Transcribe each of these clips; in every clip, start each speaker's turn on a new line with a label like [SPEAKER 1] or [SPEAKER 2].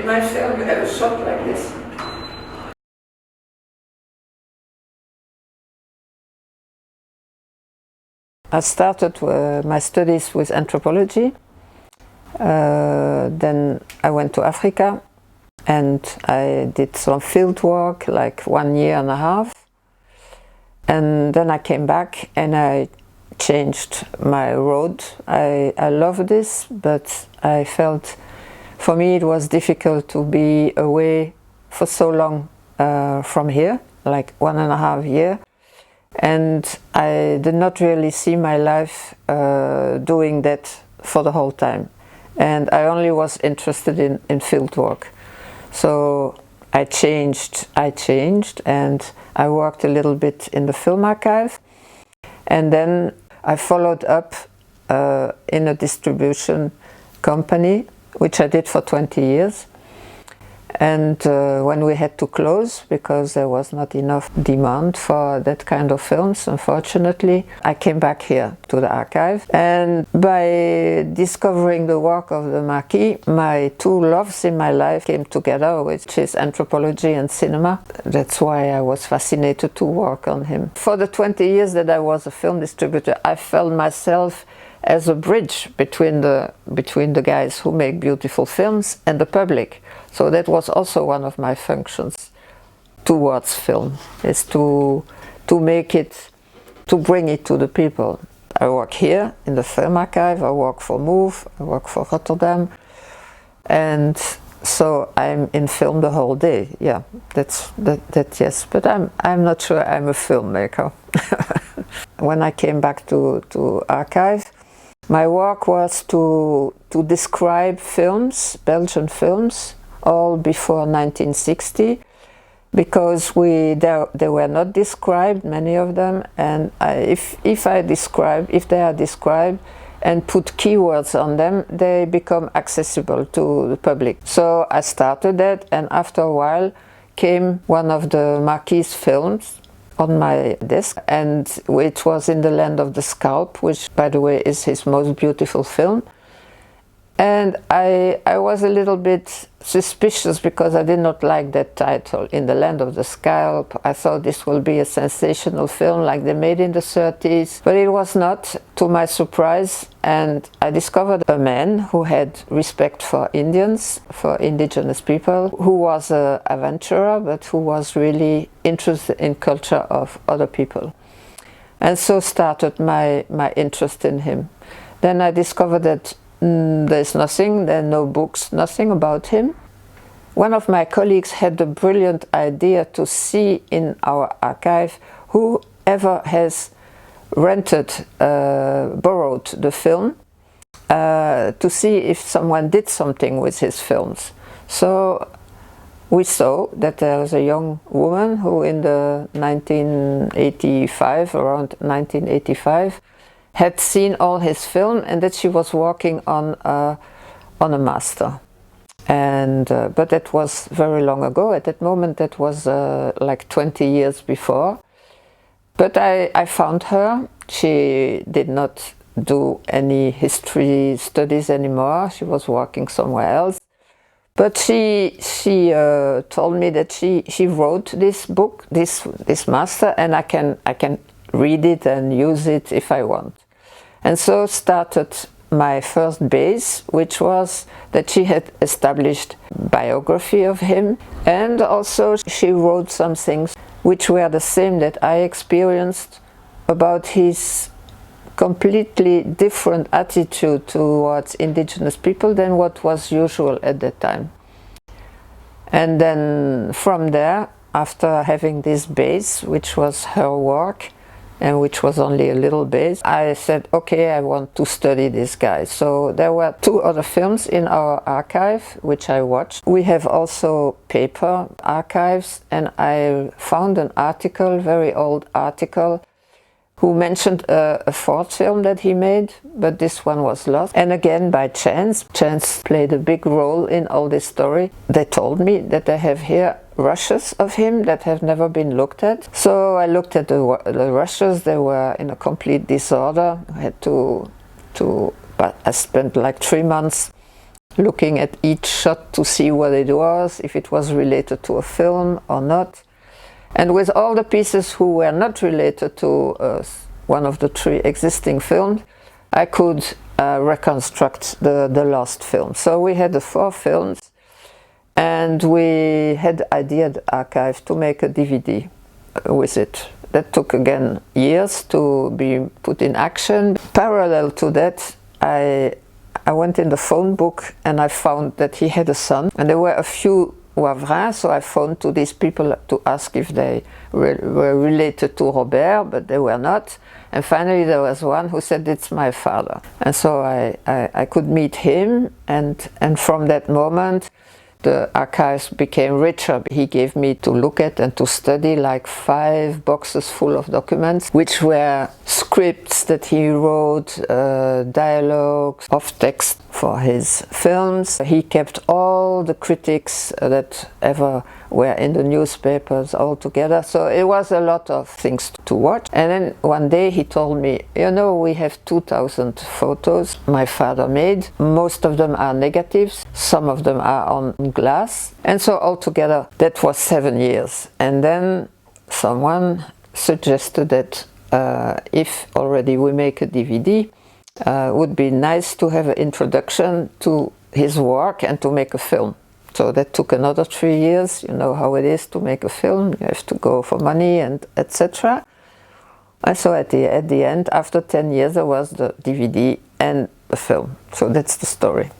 [SPEAKER 1] in my film you have a shot like this. I started my studies with anthropology. Then I went to Africa and I did some field work, like 1 year and a half. And then I came back and I changed my road. I love this, but I felt for me it was difficult to be away for so long from here, like 1.5 years. And I did not really see my life doing that for the whole time. And I only was interested in field work. So I changed and I worked a little bit in the film archive. And then I followed up in a distribution company, which I did for 20 years. And when we had to close because there was not enough demand for that kind of films, unfortunately, I came back here to the archive. And by discovering the work of the Marquis, my two loves in my life came together, which is anthropology and cinema. That's why I was fascinated to work on him. For the 20 years that I was a film distributor, I felt myself as a bridge between the guys who make beautiful films and the public. So that was also one of my functions towards film, is to make it, to bring it to the people. I work here in the film archive, I work for MOOOV, I work for Rotterdam, and so I'm in film the whole day. Yeah, that yes, but I'm not sure I'm a filmmaker. When I came back to archive, my work was to describe films, Belgian films, all before 1960, because they were not described, many of them, and if they are described and put keywords on them, they become accessible to the public. So I started that, and after a while came one of the Marquis films on my desk, and which was In the Land of the Scalp, which by the way is his most beautiful film. And I was a little bit suspicious because I did not like that title, In the Land of the Scalp. I thought this will be a sensational film like they made in the 30s, but it was not, to my surprise. And I discovered a man who had respect for Indians, for indigenous people, who was an adventurer, but who was really interested in culture of other people. And so started my interest in him. Then I discovered that there's nothing, there are no books, nothing about him. One of my colleagues had the brilliant idea to see in our archive whoever has borrowed the film, to see if someone did something with his films. So we saw that there was a young woman who in the 1985, around 1985, had seen all his film, and that she was working on a master. And but that was very long ago. At that moment, that was like 20 years before. But I found her. She did not do any history studies anymore. She was working somewhere else. But she told me that she wrote this book, this master, and I can read it and use it if I want. And so started my first base, which was that she had established biography of him, and also she wrote some things which were the same that I experienced about his completely different attitude towards indigenous people than what was usual at that time. And then from there, after having this base, which was her work, and which was only a little base, I said, okay, I want to study this guy. So there were 2 other films in our archive, which I watched. We have also paper archives, and I found an article, very old article, who mentioned a 4th film that he made, but this one was lost. And again, by chance played a big role in all this story. They told me that they have here rushes of him that have never been looked at. So I looked at the rushes. They were in a complete disorder. I had but I spent like 3 months looking at each shot to see what it was, if it was related to a film or not. And with all the pieces who were not related to one of the 3 existing films, I could reconstruct the last film. So we had the 4 films, and we had the idea at the archive to make a DVD with it. That took again years to be put in action. Parallel to that, I went in the phone book and I found that he had a son, and there were a few Wavrin, so I phoned to these people to ask if they were related to Robert, but they were not. And finally there was one who said, it's my father. And so I could meet him, and from that moment the archives became richer. He gave me to look at and to study like 5 boxes full of documents, which were scripts that he wrote, dialogues, of text for his films. He kept all the critics that ever were in the newspapers all together. So it was a lot of things to watch. And then one day he told me, you know, we have 2,000 photos my father made. Most of them are negatives, some of them are on glass. And so altogether that was 7 years. And then someone suggested that if already we make a DVD, would be nice to have an introduction to his work and to make a film. So that took another 3 years. You know how it is to make a film. You have to go for money and etc. And so at the end, after 10 years, there was the DVD and the film. So that's the story.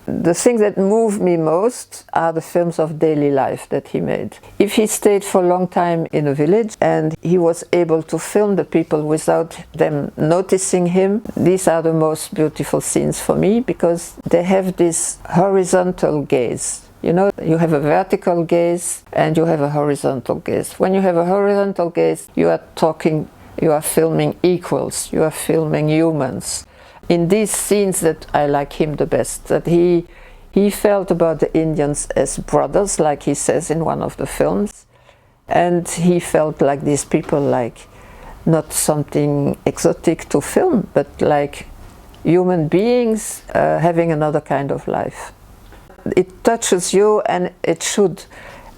[SPEAKER 1] The things that move me most are the films of daily life that he made. If he stayed for a long time in a village and he was able to film the people without them noticing him, these are the most beautiful scenes for me, because they have this horizontal gaze. You know, you have a vertical gaze and you have a horizontal gaze. When you have a horizontal gaze, you are filming equals, you are filming humans. In these scenes that I like him the best, that he felt about the Indians as brothers, like he says in one of the films, and he felt like these people like not something exotic to film, but like human beings having another kind of life. It touches you, and it should,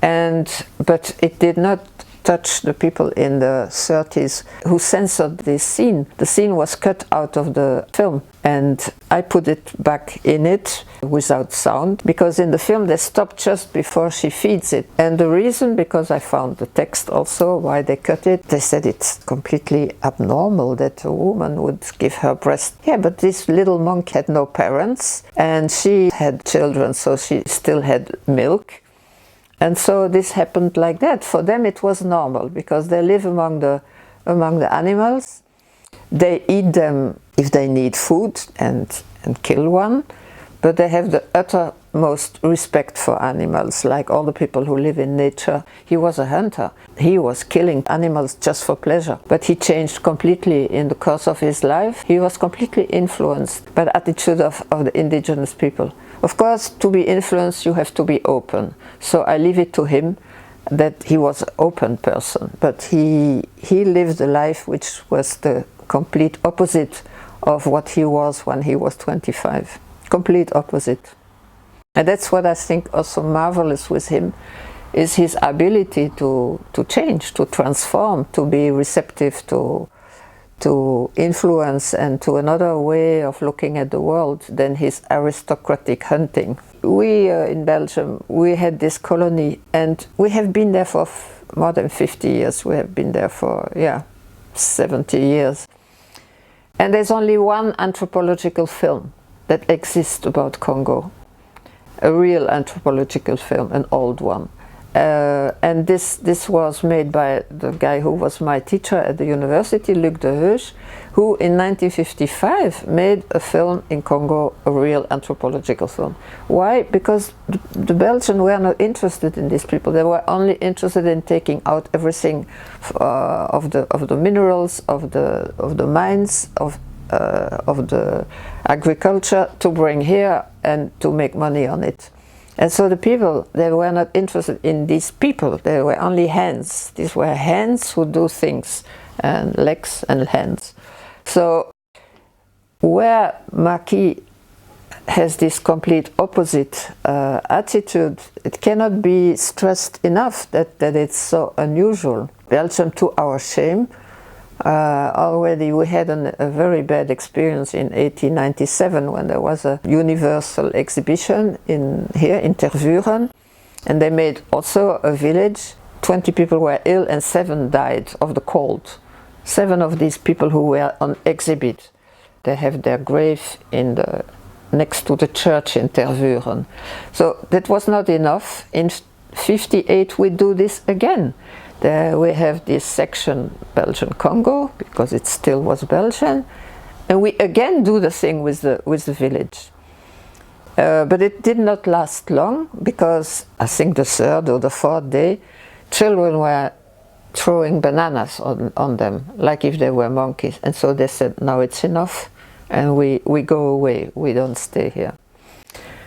[SPEAKER 1] but it did not touch the people in the 30s who censored this scene. The scene was cut out of the film, and I put it back in it without sound, because in the film they stopped just before she feeds it. And the reason, because I found the text also why they cut it, they said it's completely abnormal that a woman would give her breast. Yeah, but this little monk had no parents and she had children, so she still had milk. And so this happened like that. For them it was normal, because they live among the animals. They eat them if they need food and kill one, but they have the uttermost respect for animals, like all the people who live in nature. He was a hunter. He was killing animals just for pleasure. But he changed completely in the course of his life. He was completely influenced by the attitude of the indigenous people. Of course, to be influenced, you have to be open. So I leave it to him that he was an open person, but he lived a life which was the complete opposite of what he was when he was 25. Complete opposite. And that's what I think also marvelous with him, is his ability to change, to transform, to be receptive to influence and to another way of looking at the world than his aristocratic hunting. We in Belgium, we had this colony, and we have been there for more than 50 years. We have been there for 70 years. And there's only one anthropological film that exists about Congo. A real anthropological film, an old one. And this was made by the guy who was my teacher at the university, Luc de Heusch, who in 1955 made a film in Congo, a real anthropological film. Why? Because the Belgians were not interested in these people. They were only interested in taking out everything of the minerals, of the mines, of the agriculture, to bring here and to make money on it. And so the people, they were not interested in these people. They were only hands. These were hands who do things, and legs and hands. So where Marquis has this complete opposite attitude. It cannot be stressed enough that it's so unusual. Belgium, to our shame, already we had a very bad experience in 1897 when there was a universal exhibition here in Tervuren, and they made also a village. 20 people were ill and 7 died of the cold. 7 of these people who were on exhibit, they have their grave next to the church in Tervuren. So that was not enough. In 58 we do this again. There we have this section Belgian Congo, because it still was Belgian, and we again do the thing with the village. But it did not last long, because I think the 3rd or the 4th day, children were throwing bananas on them, like if they were monkeys. And so they said, now it's enough, and we go away, we don't stay here.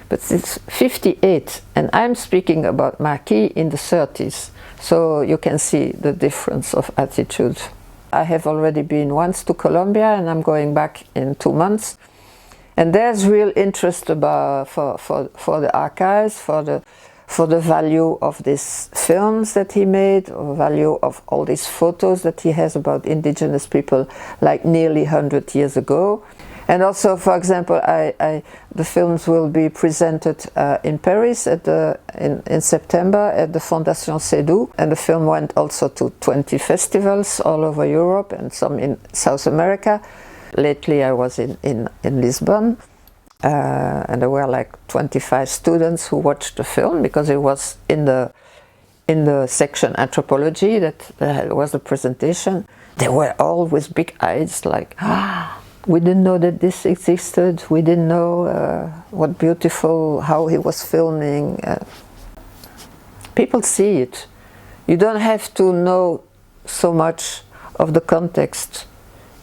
[SPEAKER 1] But it's 58, and I'm speaking about Marquis in the 30s, so you can see the difference of attitude. I have already been once to Colombia, and I'm going back in 2 months. And there's real interest for the archives, for the value of these films that he made, or value of all these photos that he has about indigenous people like nearly 100 years ago. And also, for example, the films will be presented in Paris in September at the Fondation Seydoux, and the film went also to 20 festivals all over Europe and some in South America. Lately I was in Lisbon, and there were like 25 students who watched the film, because it was in the section anthropology that was the presentation. They were all with big eyes, like, we didn't know that this existed, we didn't know what beautiful, how he was filming. People see it. You don't have to know so much of the context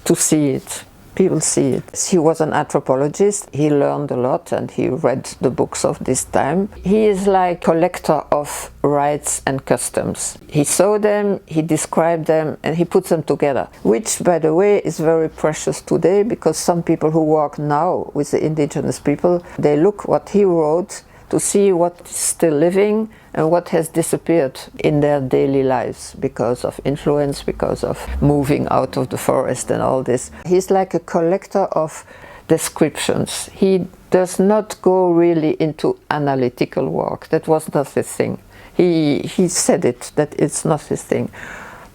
[SPEAKER 1] to see it. People see it. He was an anthropologist, he learned a lot, and he read the books of this time. He is like a collector of rites and customs. He saw them, he described them, and he puts them together, which, by the way, is very precious today, because some people who work now with the indigenous people, they look what he wrote to see what is still living and what has disappeared in their daily lives because of influence, because of moving out of the forest and all this. He's like a collector of descriptions. He does not go really into analytical work. That was not his thing. He said it, that it's not his thing.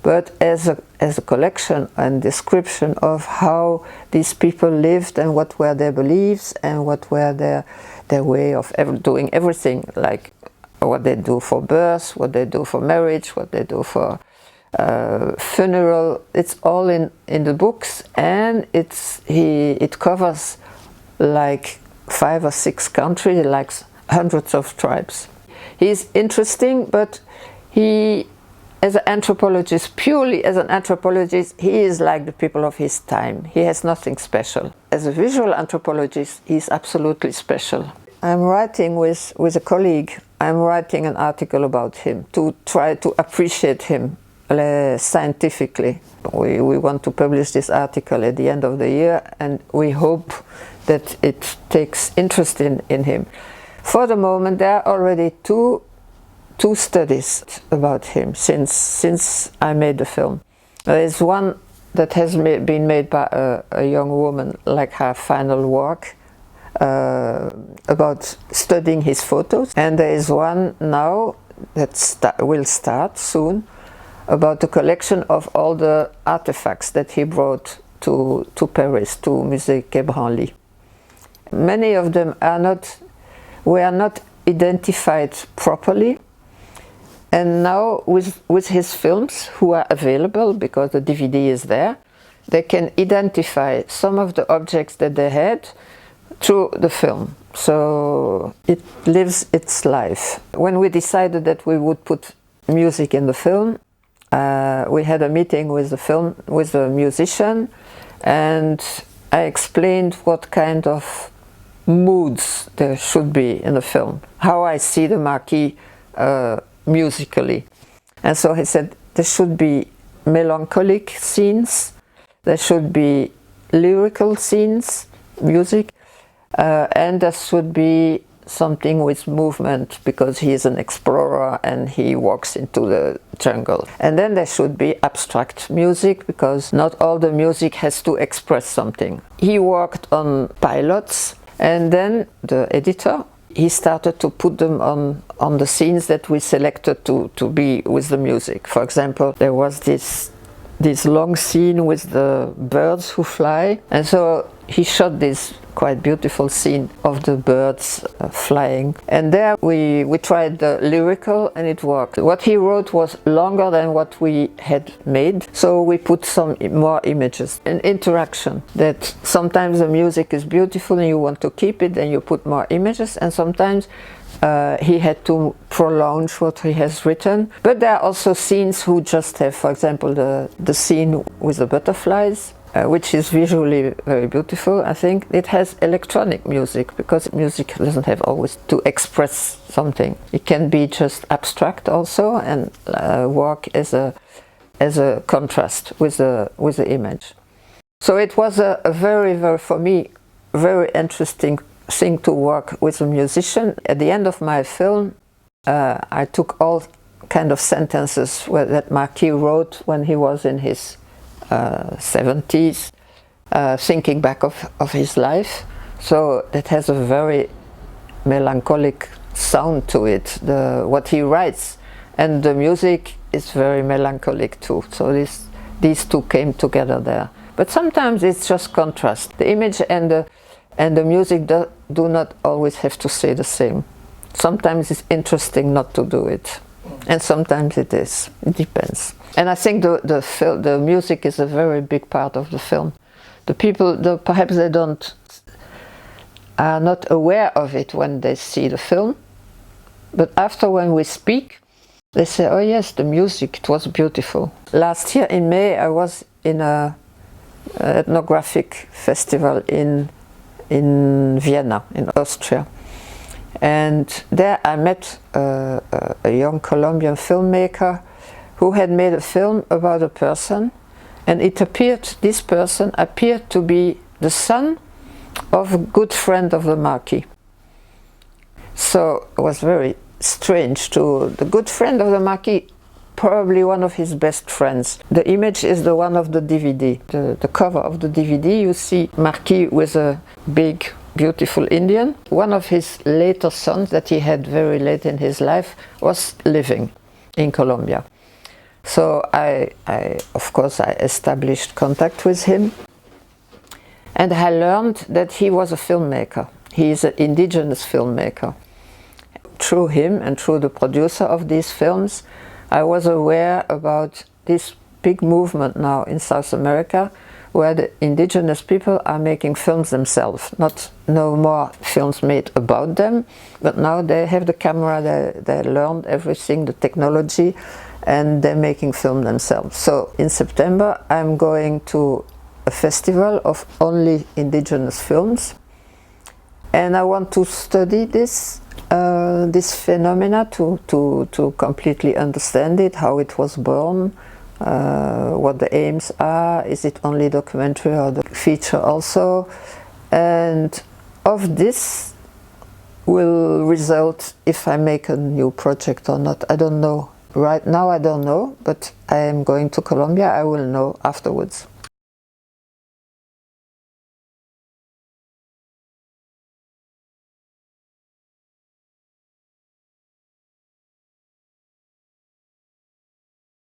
[SPEAKER 1] But as a collection and description of how these people lived and what were their beliefs and what were their way of doing everything, like what they do for birth, what they do for marriage, what they do for funeral. It's all in the books, and it covers like 5 or 6 countries, like hundreds of tribes. He's interesting, but he, as an anthropologist, purely as an anthropologist, he is like the people of his time. He has nothing special. As a visual anthropologist, he's absolutely special. I'm writing with a colleague, I'm writing an article about him to try to appreciate him scientifically. We want to publish this article at the end of the year, and we hope that it takes interest in him. For the moment, there are already two studies about him since I made the film. There is one that has been made by a young woman, like her final work, about studying his photos, and there is one now that will start soon about the collection of all the artifacts that he brought to Paris, to Musée Quai Branly. Many of them were not identified properly, and now with his films, who are available because the DVD is there, they can identify some of the objects that they had through the film. So it lives its life. When we decided that we would put music in the film, we had a meeting with the musician, and I explained what kind of moods there should be in the film, how I see the Marquis musically. And so he said there should be melancholic scenes, there should be lyrical scenes, music, and there should be something with movement, because he is an explorer and he walks into the jungle. And then there should be abstract music, because not all the music has to express something. He worked on pilots, and then the editor, he started to put them on the scenes that we selected to be with the music. For example, there was this long scene with the birds who fly, and so he shot this quite beautiful scene of the birds flying, and there we tried the lyrical, and it worked. What he wrote was longer than what we had made, so we put some more images and interaction. That sometimes the music is beautiful and you want to keep it, and you put more images, and sometimes he had to prolong what he has written. But there are also scenes who just have, for example, the scene with the butterflies, which is visually very beautiful. I think it has electronic music, because music doesn't have always to express something. It can be just abstract also, and work as a contrast with the image. So it was a very, for me, very interesting thing to work with a musician. At the end of my film, I took all kind of sentences that Marquis wrote when he was in his 70s, thinking back of his life. So it has a very melancholic sound to it, what he writes, and the music is very melancholic too. So these two came together there. But sometimes it's just contrast. The image and the music do not always have to say the same. Sometimes it's interesting not to do it, and sometimes it is. It depends. And I think the music is a very big part of the film. The people, perhaps they are not aware of it when they see the film, but after, when we speak, they say, "Oh yes, the music, it was beautiful." Last year in May, I was in an ethnographic festival in Vienna, in Austria. And there I met a young Colombian filmmaker who had made a film about a person, and this person appeared to be the son of a good friend of the Marquis. So it was very strange. The good friend of the Marquis, probably one of his best friends. The image is the one of the DVD. The cover of the DVD, you see Marquis with a big, beautiful Indian. One of his later sons that he had very late in his life was living in Colombia. So of course, I established contact with him, and I learned that he was a filmmaker. He is an indigenous filmmaker. Through him and through the producer of these films, I was aware about this big movement now in South America, where the indigenous people are making films themselves. No more films made about them, but now they have the camera, they learned everything, the technology, and they're making film themselves. So in September I'm going to a festival of only indigenous films, and I want to study this phenomena to completely understand it, how it was born, what the aims are, is it only documentary or the feature also, and of this will result if I make a new project or not. I don't know. Right now I don't know, but I am going to Colombia, I will know afterwards.